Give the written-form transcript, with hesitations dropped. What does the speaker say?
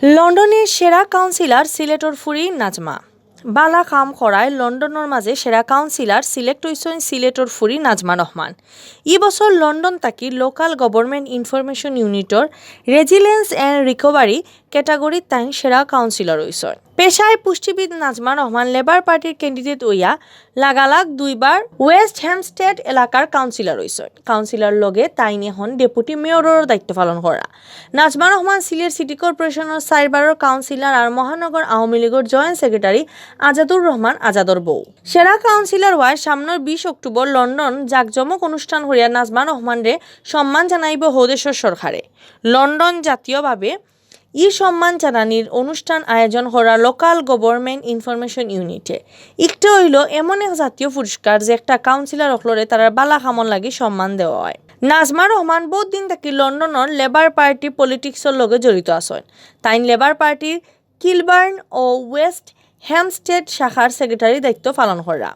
লন্ডনের সেরা কাউন্সিলর সিলেটর ফুরি নাজমা বালা কাম করায় লন্ডনের মাঝে সেরা কাউন্সিলর সিলেক্ট হইছেন সিলেটর ফুরি নাজমা রহমান। ই বছর লন্ডন তাকি লোকাল গভর্নমেন্ট ইনফরমেশন ইউনিটর রেজিলেন্স অ্যান্ড রিকভারি ক্যাটাগরির তাই সেরা কাউন্সিলর হইছেন। পেশায় পুষ্টিবিদ নাজমা রহমান লেবার পার্টির ক্যান্ডিডেট হইয়া লাগালাগ দুইবার ওয়েস্ট হ্যামস্টেড এলাকার কাউন্সিলর হইছেন। কাউন্সিলর লগে তাইনি হন ডেপুটি মেয়রের দায়িত্ব পালন করা। নাজমা রহমান সিলেট সিটি কর্পোরেশনের 4বারের কাউন্সিলর আর মহানগর আওয়ামী লীগের জয়েন্ট সেক্রেটারি আজাদুর রহমান আজাদর বউ। সেরা কাউন্সিলর হওয়ায় সামনের 20 অক্টোবর লন্ডন জাকজমক অনুষ্ঠান হইয়া নাজমা রহমানরে সম্মান জানাইব হৌদেশ্বর সরকারে। লন্ডন জাতীয়ভাবে ই সম্মান জানানির অনুষ্ঠান আয়োজন করা লোকাল গভর্নমেন্ট ইনফরমেশন ইউনিটে। একটা হইল এমন এক জাতীয় পুরস্কার যে একটা কাউন্সিলর অকলরে তার বালা খামন লাগি সম্মান দেওয়া হয়। নাজমা রহমান বহুত দিন থাকি লন্ডনের লেবার পার্টি পলিটিক্সের লগে জড়িত আছেন। তাই লেবার পার্টির কিলবার্ন ও ওয়েস্ট হ্যামস্টেড শাখার সেক্রেটারি দায়িত্ব পালন করা।